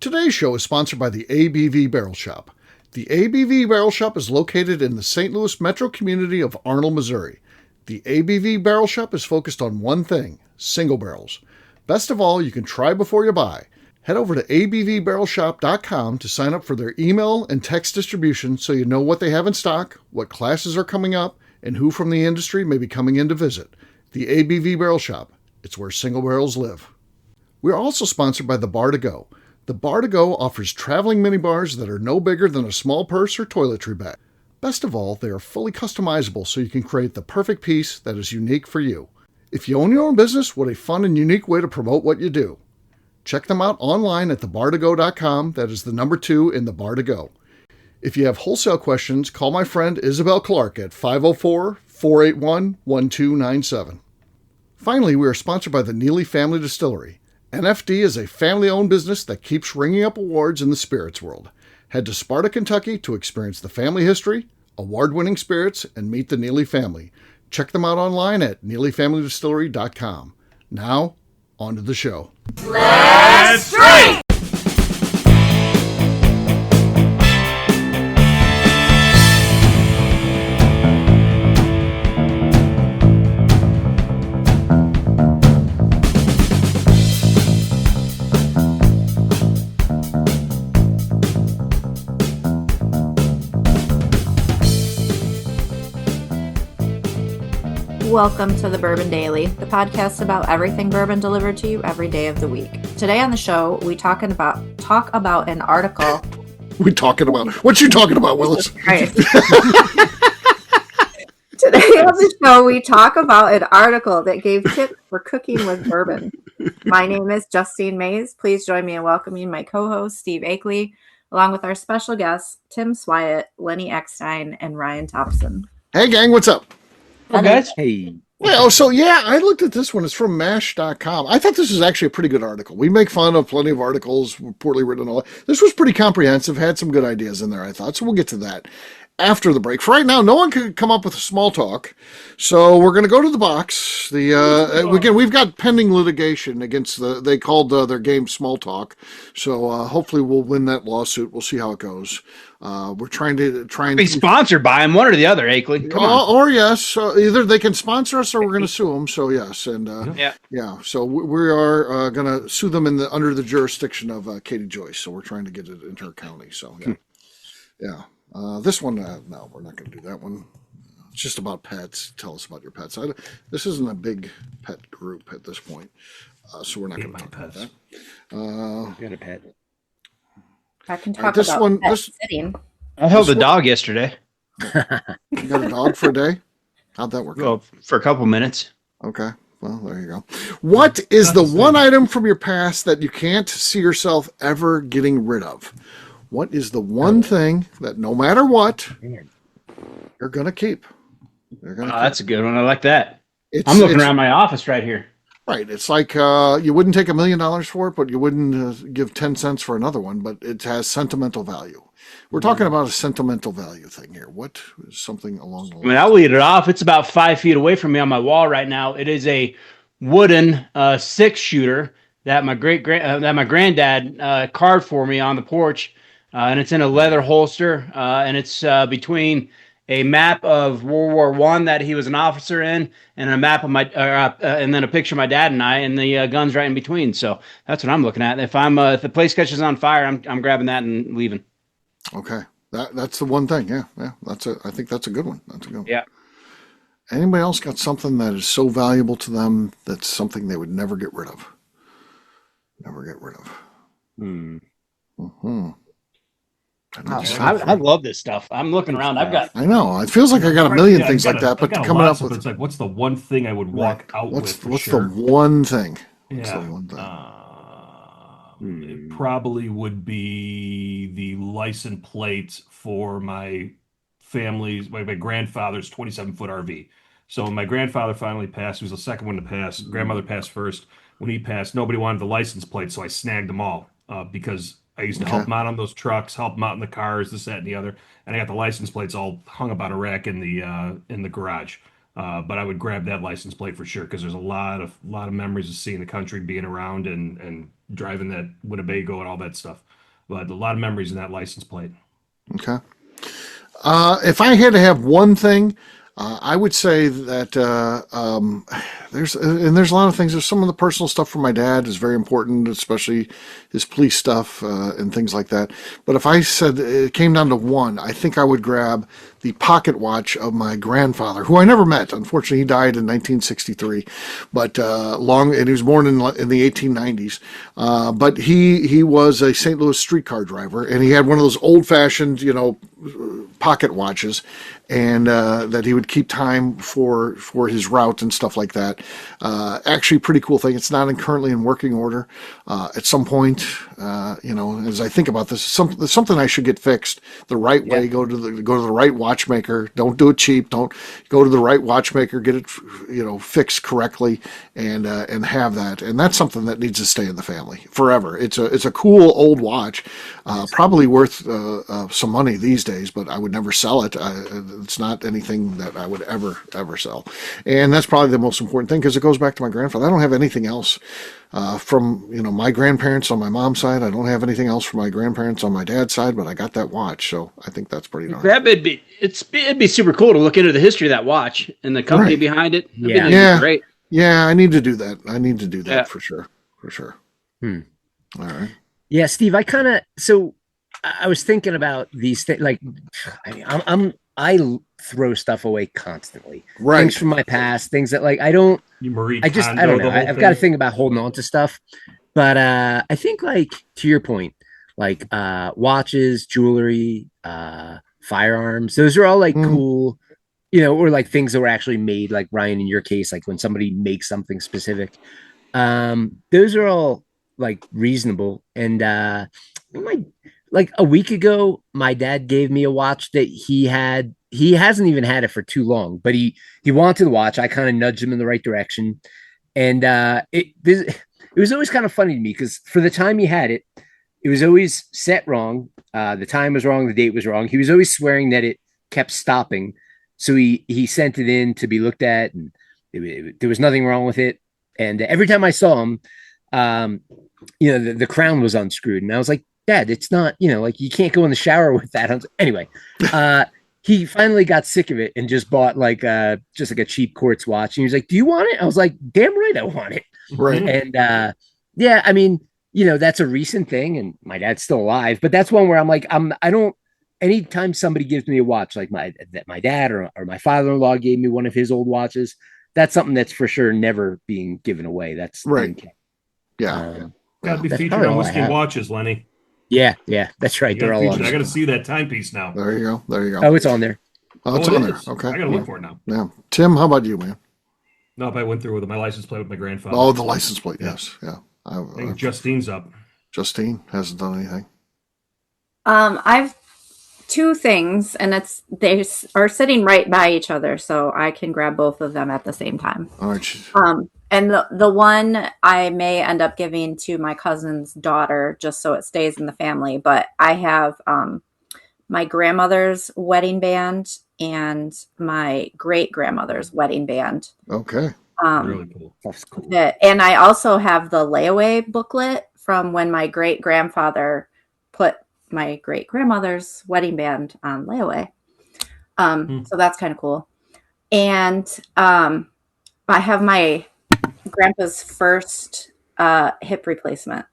Today's show is sponsored by the ABV Barrel Shop. The ABV Barrel Shop is located in the St. Louis metro community of Arnold, Missouri. The ABV Barrel Shop is focused on one thing: single barrels. Best of all, you can try before you buy. Head over to abvbarrelshop.com to sign up for their email and text distribution so you know what they have in stock, what classes are coming up, and who from the industry may be coming in to visit. The ABV Barrel Shop. It's where single barrels live. We are also sponsored by the Bar to Go. The Bar to Go offers traveling minibars that are no bigger than a small purse or toiletry bag. Best of all, they are fully customizable so you can create the perfect piece that is unique for you. If you own your own business, what a fun and unique way to promote what you do. Check them out online at thebar2go.com. That is the number 2 in the Bar to Go. If you have wholesale questions, call my friend Isabel Clark at 504-481-1297. Finally, we are sponsored by the Neely Family Distillery. NFD is a family-owned business that keeps ringing up awards in the spirits world. Head to Sparta, Kentucky to experience the family history, award-winning spirits, and meet the Neely family. Check them out online at neelyfamilydistillery.com. Now, on to the show. Let's drink! Welcome to the Bourbon Daily, the podcast about everything bourbon delivered to you every day of the week. Today on the show, we talk about an article. We talking about what you talking about, Willis? Right. Today on the show, we talk about an article that gave tips for cooking with bourbon. My name is Justine Mays. Please join me in welcoming my co-host Steve Akeley, along with our special guests Tim Swyatt, Lenny Eckstein, and Ryan Thompson. Hey, gang, what's up? Hey, guys. Hey. Well, so yeah, I looked at this one. It's from MASH.com. I thought this was actually a pretty good article. We make fun of plenty of articles, poorly written and all that. This was pretty comprehensive, had some good ideas in there, I thought. So we'll get to that after the break. For right now, no one can come up with a small talk. So we're going to go to the box. Again, we've got pending litigation against they called their game Small Talk. So hopefully we'll win that lawsuit. We'll see how it goes. We're trying to be sponsored by him, one or the other, Akeley. Come on. Or yes, either they can sponsor us or we're going to sue them. So yes, and yeah. So we are going to sue them under the jurisdiction of Katie Joyce. So we're trying to get it into her county. So yeah. This one, no, we're not going to do that one. It's just about pets. Tell us about your pets. This isn't a big pet group at this point, so we're not going to talk about that. You got a pet. I can talk about pet sitting. I held a dog yesterday. You got a dog for a day? How'd that work? Well, for a couple minutes. Okay. Well, there you go. What is the one item from your past that you can't see yourself ever getting rid of? What is the one thing that no matter what, you're going to keep? That's a good one. I like that. I'm looking around my office right here. Right. It's like you wouldn't take $1 million for it, but you wouldn't give 10 cents for another one, but it has sentimental value. We're talking about a sentimental value thing here. What is something along the lines? I mean, I'll lead it off. It's about 5 feet away from me on my wall right now. It is a wooden 6-shooter that my granddad carved for me on the porch. And it's in a leather holster, and it's between a map of World War I that he was an officer in, and a map of and then a picture of my dad and I, and the guns right in between. So that's what I'm looking at. If the place catches on fire, I'm grabbing that and leaving. Okay, that's the one thing. Yeah. I think that's a good one. That's a good one. Yeah. Anybody else got something that is so valuable to them that's something they would never get rid of? Never get rid of. I love this stuff. I'm looking around. I know. It feels like I got a million things like that, but coming up with it's like, what's the one thing I would walk out with? What's the one thing? It probably would be the license plate for my grandfather's 27-foot RV. So when my grandfather finally passed, he was the second one to pass. Grandmother passed first. When he passed, nobody wanted the license plate, so I snagged them all because I used to help them out on those trucks, help them out in the cars, this, that, and the other. And I got the license plates all hung up on a rack in the garage. But I would grab that license plate for sure because there's a lot of memories of seeing the country, being around, and driving that Winnebago and all that stuff. But a lot of memories in that license plate. Okay. If I had to have one thing, I would say that there's a lot of things. There's some of the personal stuff from my dad is very important, especially his police stuff and things like that. But if I said it came down to one, I think I would grab the pocket watch of my grandfather, who I never met. Unfortunately, he died in 1963, but and he was born in the 1890s. But he was a St. Louis streetcar driver, and he had one of those old-fashioned, pocket watches, and that he would keep time for his route and stuff like that. Actually, pretty cool thing. It's not currently in working order. At some point, as I think about this, something I should get fixed the right way. Go to the right watchmaker. Don't do it cheap. Don't go to the right watchmaker. Get it, fixed correctly, and have that. And that's something that needs to stay in the family forever. It's a cool old watch, probably worth some money these days, but I would never sell it. It's not anything that I would ever sell. And that's probably the most important thing, because it goes back to my grandfather. I don't have anything else from my grandparents on my mom's side. I don't have anything else from my grandparents on my dad's side, but I got that watch, so I think that's pretty darn. It'd be super cool to look into the history of that watch and the company behind it. Yeah, great. Yeah, I need to do that. For sure. All right. Yeah, Steve, I was thinking about these things. Like, I throw stuff away constantly. Right. Things from my past, things that I don't know. I've got to think about holding on to stuff. But I think to your point, watches, jewelry, firearms, those are all cool, or things that were actually made, like Ryan, in your case, when somebody makes something specific. Those are all reasonable. And a week ago, my dad gave me a watch that he hasn't even had it for too long, but he wanted the watch. I kind of nudged him in the right direction. And it was always kind of funny to me, because for the time he had it, it was always set wrong. The time was wrong. The date was wrong. He was always swearing that it kept stopping. So he sent it in to be looked at, and there was nothing wrong with it. And every time I saw him, the crown was unscrewed. And I was like, Dad, it's not, you can't go in the shower with that. Anyway, he finally got sick of it and just bought a cheap quartz watch. And he was like, do you want it? I was like, damn right I want it. Right. And that's a recent thing, and my dad's still alive, but that's one where I'm like, anytime somebody gives me a watch, like my dad or my father-in-law gave me one of his old watches, that's something that's for sure never being given away. That's right. Yeah. Got to be featured on Whiskey Watches, Lenny. Yeah, that's right. They're all on. I got to see that timepiece now. There you go. Oh, it's on there. Oh, it's on there. Okay. I got to look for it now. Yeah. Tim, how about you, man? No, if I went through with my license plate with my grandfather. Oh, the license plate. Yes. Yeah. I think Justine's up. Justine hasn't done anything. I've two things, and they are sitting right by each other, so I can grab both of them at the same time. All right. And the one I may end up giving to my cousin's daughter, just so it stays in the family. But I have my grandmother's wedding band and my great grandmother's wedding band. Okay. Really cool. That's cool. And I also have the layaway booklet from when my great grandfather put my great grandmother's wedding band on layaway. So that's kind of cool. And I have my grandpa's first hip replacement.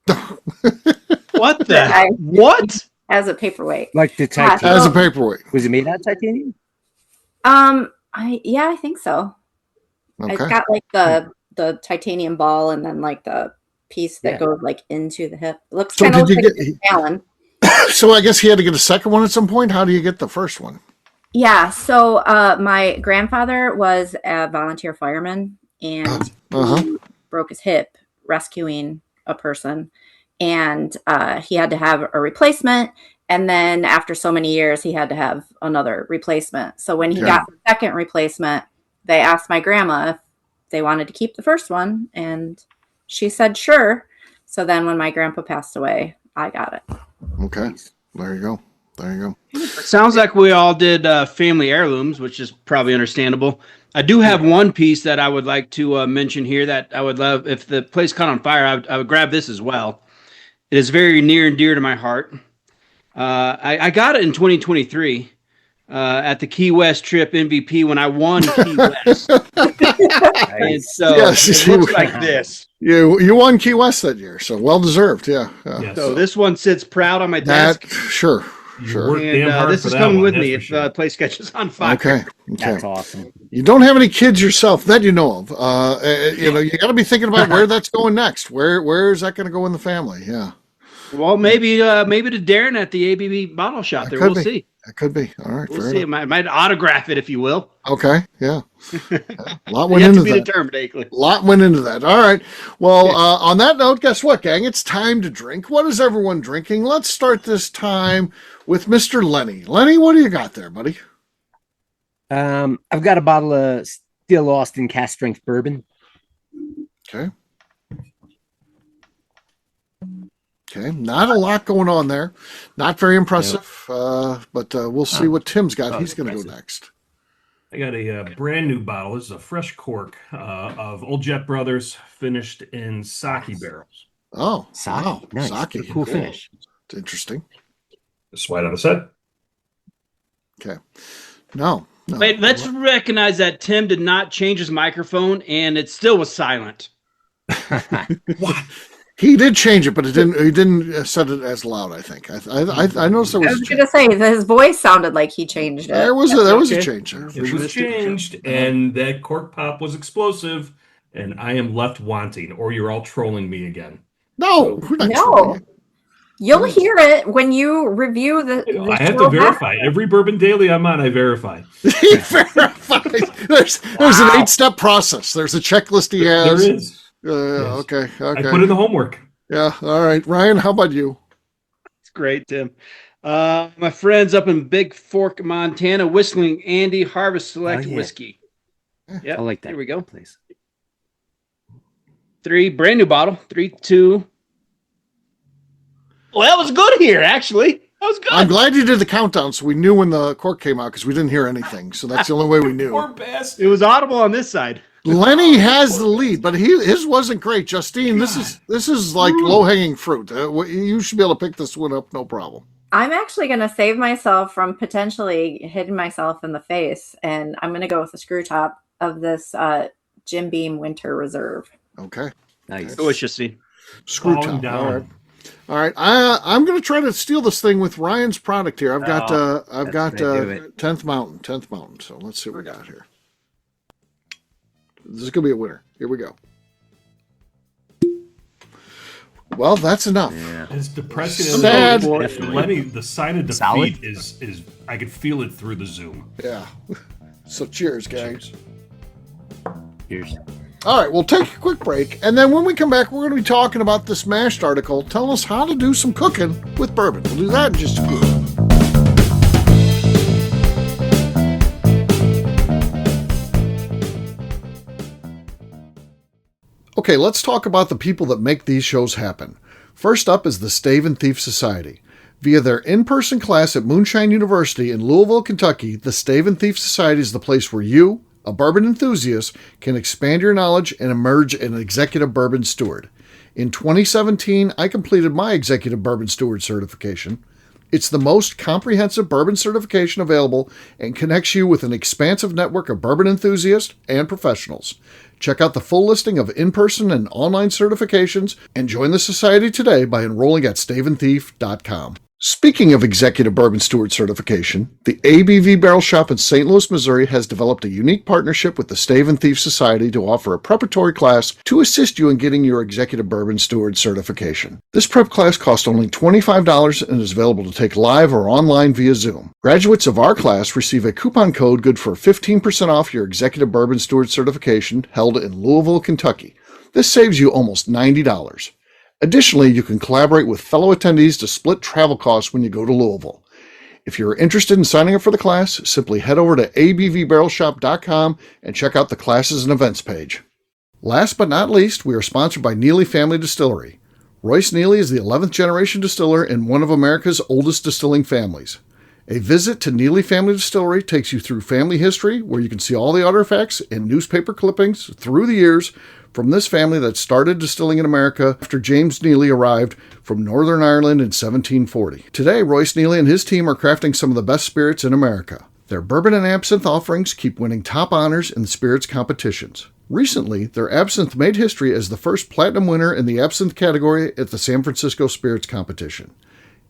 What the? What? As a paperweight. Like the titanium. As a paperweight. Was it made out of titanium? I think so. Okay. It's got the titanium ball, and then the piece that goes into the hip. It looks kind of like a Allen. So I guess he had to get a second one at some point. How do you get the first one? Yeah. So my grandfather was a volunteer fireman, and he broke his hip rescuing a person, and he had to have a replacement. And then after so many years, he had to have another replacement. So when he got the second replacement, they asked my grandma if they wanted to keep the first one, and she said sure. So then when my grandpa passed away, I got it. Okay. There you go. There you go. It sounds like we all did family heirlooms, which is probably understandable. I do have one piece that I would like to mention here that I would love. If the place caught on fire, I would grab this as well. It is very near and dear to my heart. I got it in 2023 at the Key West trip MVP when I won Key West. And so it looks like this. You won Key West that year, so well deserved. Yeah. So this one sits proud on my desk. Sure. And this is coming with me if the place catches on fire. Okay. That's awesome. You don't have any kids yourself that you know of. You got to be thinking about where that's going next. Where is that going to go in the family? Yeah. Well, maybe to Darren at the ABV Bottle Shop. There, we'll see. That could be. All right. We'll see. I might autograph it, if you will. Okay. Yeah. A lot went into that. Determined, a lot went into that. All right. Well, on that note, guess what, gang? It's time to drink. What is everyone drinking? Let's start this time with Mr. Lenny. Lenny, what do you got there, buddy? I've got a bottle of Still Austin Cast Strength Bourbon. Okay. Not a lot going on there. Not very impressive, but we'll see what Tim's got. He's going to go next. I got a brand new bottle. This is a fresh cork of Old Jet Brothers, finished in sake barrels. Oh, sake. Wow. Nice. Sake. Cool finish. It's interesting. It's white on the side. Okay. No. Wait, let's recognize that Tim did not change his microphone, and it still was silent. What? He did change it, but he didn't set it as loud. I think. I noticed there was. I was going to say his voice sounded like he changed it. There was a change there. It was changed, and that cork pop was explosive, and I am left wanting. Or you're all trolling me again. No, we're not trolling you. You'll hear it when you review the I have to verify. Every Bourbon Daily I'm on, I verify. He verifies. There's an 8-step process. There's a checklist he has. There is. Yes. Okay. I put in the homework. Yeah. All right. Ryan, how about you? It's great, Tim. My friends up in Big Fork, Montana, Whistling Andy Harvest Select Whiskey. Yeah, I like that. Here we go. Please. 3, brand new bottle. 3, 2. Well, that was good here, actually. That was good. I'm glad you did the countdown so we knew when the cork came out because we didn't hear anything. So that's the only way we knew. Poor bastard. It was audible on this side. Lenny has the lead, but his wasn't great. Justine, this is like low-hanging fruit. You should be able to pick this one up, no problem. I'm actually going to save myself from potentially hitting myself in the face, and I'm going to go with the screw top of this Jim Beam Winter Reserve. Okay. Nice. Delicious. Screw top. Down. All right. I'm going to try to steal this thing with Ryan's product here. I've got 10th Mountain. So let's see what we got here. This is going to be a winner. Here we go. Well, that's enough. Yeah. It's depressing. Sad. Lenny, the sign of defeat is I could feel it through the Zoom. Yeah. So cheers, guys. Cheers. All right, we'll take a quick break, and then when we come back, we're going to be talking about this Mashed article, telling us how to do some cooking with bourbon. We'll do that in just a few. Okay, let's talk about the people that make these shows happen. First up is the Stave and Thief Society. Via their in-person class at Moonshine University in Louisville, Kentucky, the Stave and Thief Society is the place where you, a bourbon enthusiast, can expand your knowledge and emerge an executive bourbon steward. In 2017, I completed my executive bourbon steward certification. It's the most comprehensive bourbon certification available and connects you with an expansive network of bourbon enthusiasts and professionals. Check out the full listing of in-person and online certifications and join the society today by enrolling at staveandthief.com. Speaking of executive bourbon steward certification, the ABV Barrel Shop in St. Louis, Missouri has developed a unique partnership with the Stave and Thief Society to offer a preparatory class to assist you in getting your executive bourbon steward certification. This prep class costs only $25 and is available to take live or online via Zoom. Graduates of our class receive a coupon code good for 15% off your executive bourbon steward certification held in Louisville, Kentucky. This saves you almost $90. Additionally, you can collaborate with fellow attendees to split travel costs when you go to Louisville. If you're interested in signing up for the class, simply head over to abvbarrelshop.com and check out the classes and events page. Last but not least, we are sponsored by Neely Family Distillery. Royce Neely is the 11th generation distiller in one of America's oldest distilling families. A visit to Neely Family Distillery takes you through family history, where you can see all the artifacts and newspaper clippings through the years from this family that started distilling in America after James Neely arrived from Northern Ireland in 1740. Today, Royce Neely and his team are crafting some of the best spirits in America. Their bourbon and absinthe offerings keep winning top honors in the spirits competitions. Recently, their absinthe made history as the first platinum winner in the absinthe category at the San Francisco Spirits Competition.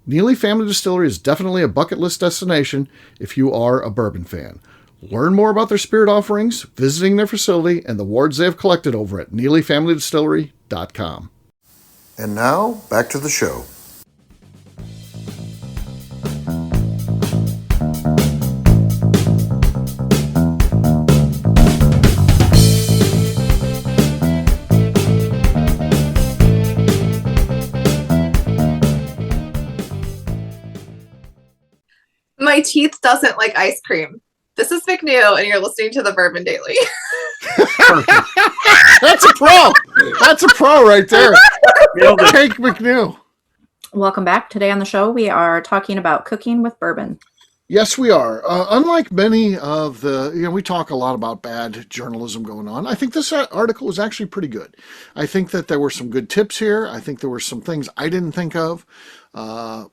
Neely Family Distillery is definitely a bucket list destination if you are a bourbon fan. Learn more about their spirit offerings, visiting their facility, and the awards they have collected over at NeelyFamilyDistillery.com. And now, back to the show. My teeth doesn't like ice cream. This is McNew, and you're listening to the Bourbon Daily. That's a pro. That's a pro right there. Take McNew. Welcome back. Today on the show, we are talking about cooking with bourbon. Yes, we are. Unlike many of the, we talk a lot about bad journalism going on. I think this article was actually pretty good. I think that there were some good tips here. I think there were some things I didn't think of. I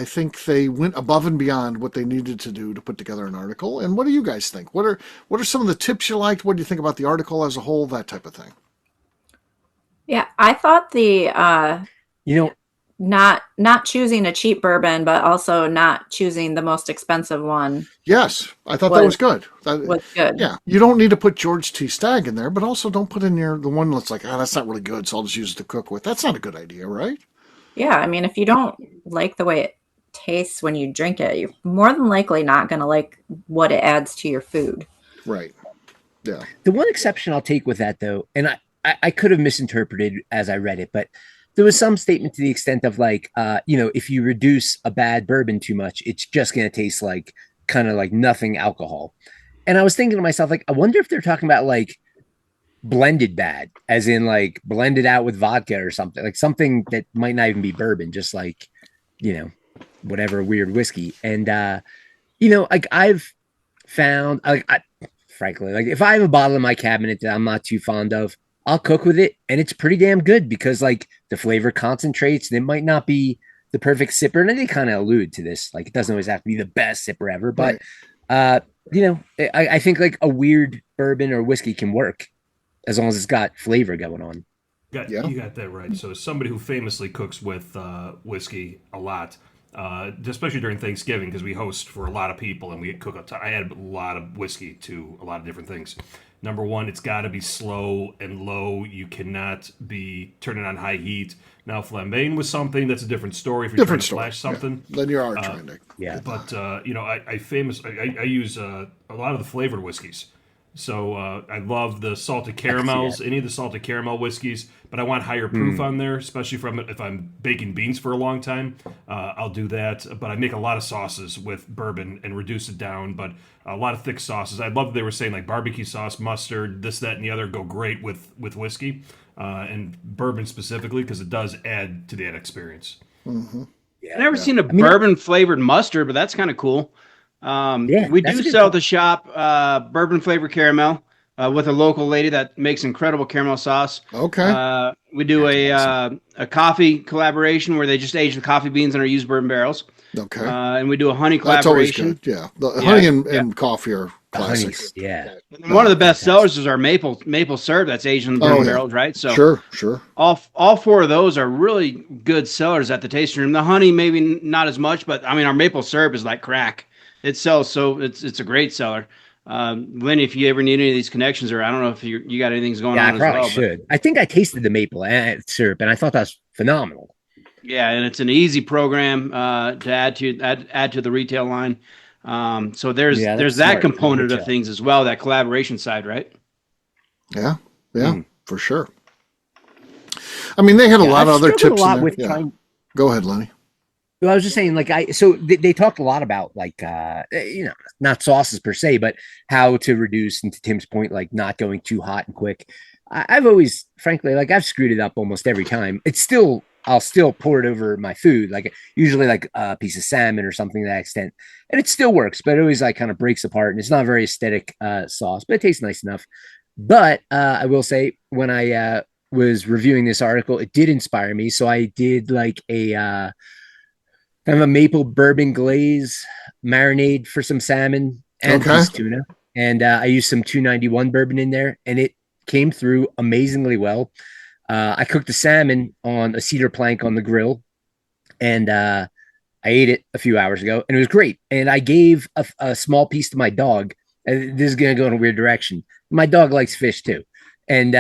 think they went above and beyond what they needed to do to put together an article. And what do you guys think? What are some of the tips you liked? What do you think about the article as a whole? That type of thing. Yeah, I thought not choosing a cheap bourbon, but also not choosing the most expensive one. Yes, I thought that was good. Was good. Yeah, you don't need to put George T. Stagg in there, but also don't put in the one that's like, that's not really good, so I'll just use it to cook with. That's not a good idea, right? Yeah, I mean, if you don't like the way it tastes when you drink it, you're more than likely not going to like what it adds to your food. Right. Yeah. The one exception I'll take with that, though, and I could have misinterpreted as I read it, but there was some statement to the extent of like, if you reduce a bad bourbon too much, it's just going to taste like kind of like nothing alcohol. And I was thinking to myself, like, I wonder if they're talking about like blended bad, as in like blended out with vodka or something, like something that might not even be bourbon, just like, whatever weird whiskey. And, like I've found, frankly, like if I have a bottle in my cabinet that I'm not too fond of, I'll cook with it, and it's pretty damn good because like the flavor concentrates, and it might not be the perfect sipper. And they kind of allude to this, like it doesn't always have to be the best sipper ever, but I think like a weird bourbon or whiskey can work as long as it's got flavor going on. You got that right. So as somebody who famously cooks with whiskey a lot, especially during Thanksgiving, because we host for a lot of people and we cook I add a lot of whiskey to a lot of different things. Number one, it's got to be slow and low. You cannot be turning on high heat. Now, flambeing with something, that's a different story. If you're trying to flash something, then you are trying to. Yeah. But I use a lot of the flavored whiskeys. So I love the salted caramels, any of the salted caramel whiskeys, but I want higher proof on there, especially if I'm baking beans for a long time. I'll do that, but I make a lot of sauces with bourbon and reduce it down, but a lot of thick sauces. I love that they were saying like barbecue sauce, mustard, this, that, and the other go great with whiskey and bourbon specifically because it does add to that experience. Mm-hmm. I've never seen a bourbon flavored mustard, but that's kind of cool. We do sell at the shop bourbon flavored caramel with a local lady that makes incredible caramel sauce. Okay. We do a coffee collaboration where they just age the coffee beans in our used bourbon barrels. Okay. And we do a honey That's always collaboration. good. Yeah. The honey and coffee are classics. Yeah. And one of the best sellers is our maple syrup that's aged in the bourbon barrels, right? So sure. All four of those are really good sellers at the tasting room. The honey maybe not as much, but I mean our maple syrup is like crack. It sells, so it's a great seller. Lenny, if you ever need any of these connections, or I don't know if you got anything going on. I probably should. I think I tasted the maple syrup, and I thought that was phenomenal. Yeah, and it's an easy program to add to the retail line. So there's that component of things as well, that collaboration side, right? Yeah, for sure. I mean, they had a lot of other tips in there. Go ahead, Lenny. Well, I was just saying, so they talked a lot about not sauces per se, but how to reduce, and to Tim's point, like not going too hot and quick. I've always, frankly, like I've screwed it up almost every time. I'll still pour it over my food, like usually like a piece of salmon or something to that extent, and it still works. But it always like kind of breaks apart, and it's not a very aesthetic sauce, but it tastes nice enough. But I will say, when I was reviewing this article, it did inspire me. So I did like a kind of a maple bourbon glaze marinade for some salmon and piece of tuna, and I used some 291 bourbon in there, and it came through amazingly well. I cooked the salmon on a cedar plank on the grill, and I ate it a few hours ago, and it was great. And I gave a small piece to my dog. And this is going to go in a weird direction. My dog likes fish too. And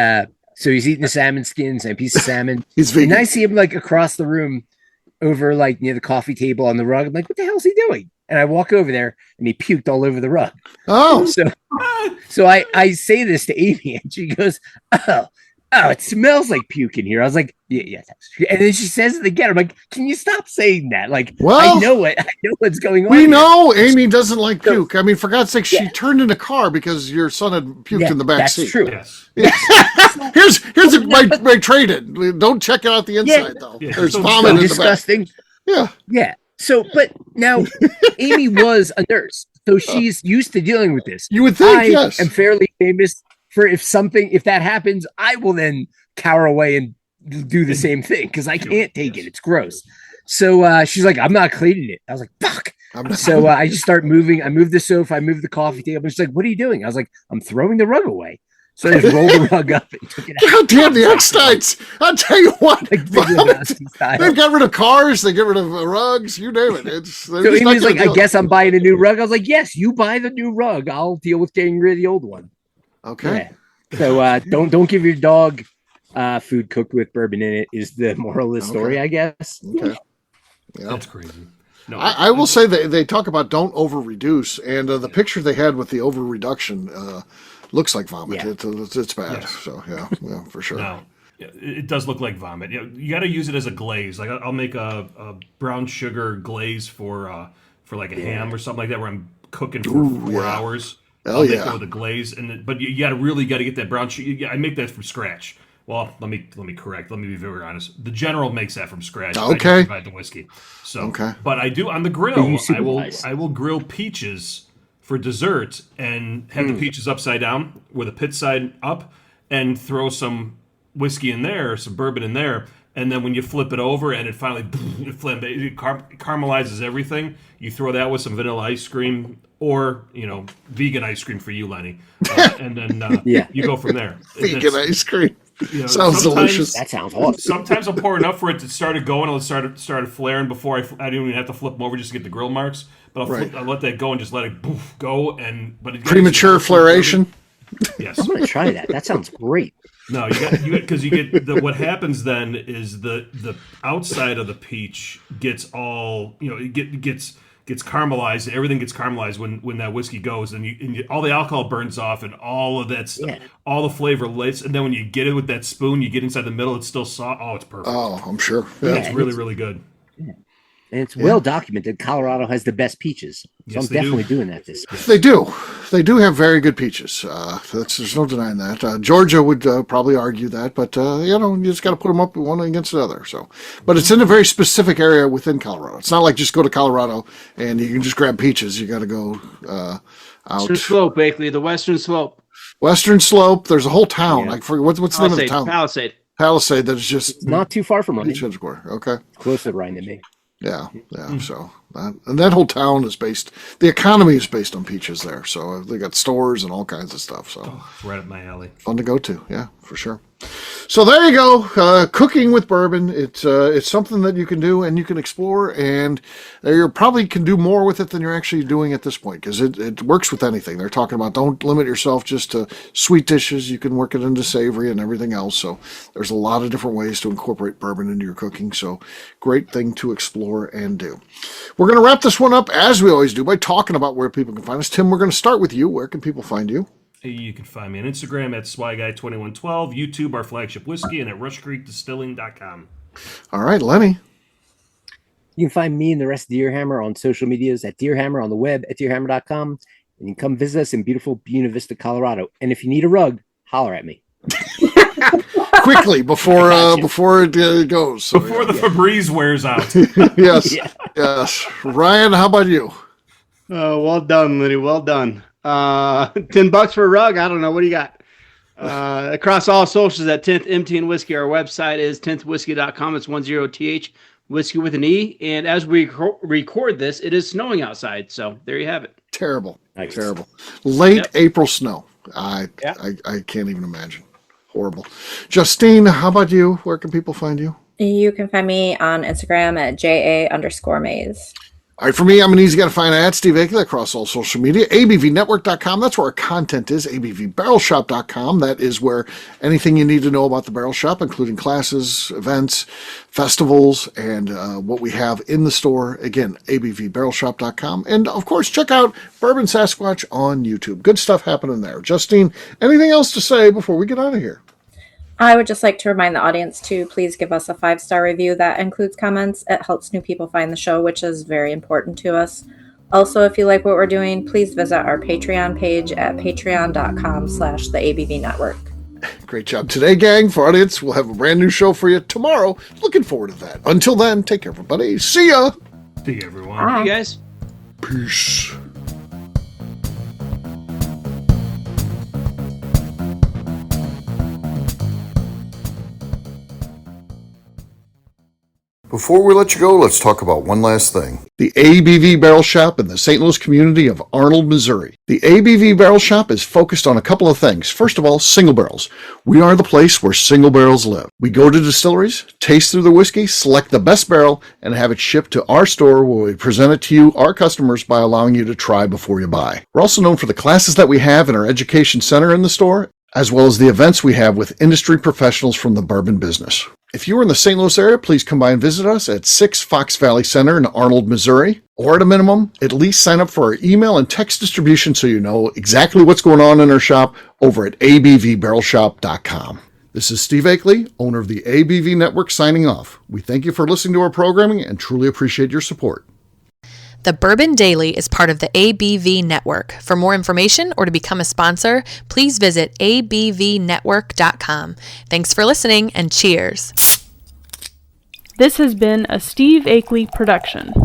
so he's eating the salmon skins and a piece of salmon. He's vegan. And I see him like across the room over like near the coffee table on the rug. I'm like, what the hell is he doing? And I walk over there and he puked all over the rug. Oh. So I say this to Amy and she goes, oh, it smells like puke in here. I was like, yeah. And then she says it again. I'm like, can you stop saying that? Like, well, I know what's going on. We know Amy doesn't like puke. I mean, for God's sake, she turned in a car because your son had puked in the back seat. That's true. Yes. here's my trade-in. Don't check out the inside though. Yeah. There's vomit in disgusting. The back. Yeah. So, but now Amy was a nurse, so she's used to dealing with this. You would think, I am fairly famous for if that happens, I will then cower away and do the same thing because I can't take it. It's gross. So she's like, I'm not cleaning it. I was like, fuck. So I just start moving. I moved the sofa. I moved the coffee table. She's like, what are you doing? I was like, I'm throwing the rug away. So I just rolled the rug up and took it out. God damn the X-Nights. I'll tell you what. They've got rid of cars. They get rid of rugs. You name it. So Amy's like, I guess I'm buying a new rug. I was like, yes, you buy the new rug. I'll deal with getting rid of the old one. Okay. Yeah. So don't give your dog food cooked with bourbon in it is the moral of the story, I guess. Okay. Yeah. That's crazy. No, I will say they talk about don't over reduce, and the picture they had with the over reduction looks like vomit. Yeah. It's bad. Yes. So yeah, for sure. No, it does look like vomit. You got to use it as a glaze. Like I'll make a brown sugar glaze for like a ham or something like that, where I'm cooking for 4 hours. I'll make it with a glaze, but you got to get that brown sugar. I make that from scratch. Well, let me correct. Let me be very honest. The General makes that from scratch. Okay. I just provide the whiskey. So, but I do on the grill. I will grill peaches for dessert and have the peaches upside down with a pit side up, and throw some whiskey in there, some bourbon in there. And then when you flip it over and it finally it caramelizes everything, you throw that with some vanilla ice cream or, vegan ice cream for you, Lenny. And then you go from there. Vegan ice cream. Sounds delicious. That sounds awesome. Sometimes I'll pour enough for it to start going and it started flaring before I don't even have to flip them over just to get the grill marks. But I'll let that go and just let it go. But premature flaration. Yes, I'm gonna try that. That sounds great. No, you get what happens then is the outside of the peach gets all it gets caramelized. Everything gets caramelized when that whiskey goes, and all the alcohol burns off, and all of that all the flavor lights. And then when you get it with that spoon, you get inside the middle, it's still soft. Oh, it's perfect. Oh, I'm sure. Yeah, it's really really good. Yeah. And it's well documented. Colorado has the best peaches. So I'm definitely doing that this year. They do. They do have very good peaches. There's no denying that. Georgia would probably argue that, but you just got to put them up one against the other. So, but it's in a very specific area within Colorado. It's not like just go to Colorado and you can just grab peaches. You got to go out. Western Slope, basically the Western Slope. Western Slope. There's a whole town. Like what's the name of the town? Palisade. That is just it's not too far from Ryan. Okay. Closer to Ryan than me. Yeah. So that whole town is based. The economy is based on peaches there. So they got stores and all kinds of stuff. So right up my alley. Fun to go to. Yeah, for sure. So there you go. Cooking with bourbon. It's something that you can do and you can explore, and you probably can do more with it than you're actually doing at this point, because it works with anything. They're talking about don't limit yourself just to sweet dishes. You can work it into savory and everything else. So there's a lot of different ways to incorporate bourbon into your cooking. So great thing to explore and do. We're going to wrap this one up as we always do by talking about where people can find us. Tim, we're going to start with you. Where can people find you? You can find me on Instagram at SwyGuy2112, YouTube, our flagship whiskey, and at RushCreekDistilling.com. All right, Lenny. You can find me and the rest of Deerhammer on social medias at Deerhammer, on the web at Deerhammer.com, and you can come visit us in beautiful Buena Vista, Colorado. And if you need a rug, holler at me. quickly before it goes. So, before the Febreze wears out. Yes, yes. Ryan, how about you? Well done, Liddy. Well done. $10 for a rug. I don't know. What do you got? Across all socials at 10th MT and Whiskey. Our website is 10thwhiskey.com. It's 10th whiskey with an E. And as we record this, it is snowing outside. So there you have it. Terrible. Nice. Terrible. Late April snow. I can't even imagine. Horrible. Justine, how about you? Where can people find you? You can find me on Instagram at JA_Maze. All right, for me, I'm an easy guy to find at Steve Akeley across all social media. ABVnetwork.com, that's where our content is. ABVBarrelShop.com, that is where anything you need to know about the Barrel Shop, including classes, events, festivals, and what we have in the store. Again, ABVBarrelShop.com. And, of course, check out Bourbon Sasquatch on YouTube. Good stuff happening there. Justine, anything else to say before we get out of here? I would just like to remind the audience to please give us a 5-star review that includes comments. It helps new people find the show, which is very important to us. Also, if you like what we're doing, please visit our Patreon page at patreon.com/the ABV Network. Great job today, gang. For audience, we'll have a brand new show for you tomorrow. Looking forward to that. Until then, take care, everybody. See ya. See you, everyone. Bye. You guys. Peace. Before we let you go, let's talk about one last thing. The ABV Barrel Shop in the St. Louis community of Arnold, Missouri. The ABV Barrel Shop is focused on a couple of things. First of all, single barrels. We are the place where single barrels live. We go to distilleries, taste through the whiskey, select the best barrel, and have it shipped to our store where we present it to you, our customers, by allowing you to try before you buy. We're also known for the classes that we have in our education center in the store, as well as the events we have with industry professionals from the bourbon business. If you're in the St. Louis area, please come by and visit us at 6 Fox Valley Center in Arnold, Missouri. Or at a minimum, at least sign up for our email and text distribution so you know exactly what's going on in our shop over at abvbarrelshop.com. This is Steve Akeley, owner of the ABV Network, signing off. We thank you for listening to our programming and truly appreciate your support. The Bourbon Daily is part of the ABV Network. For more information or to become a sponsor, please visit abvnetwork.com. Thanks for listening and cheers. This has been a Steve Akeley production.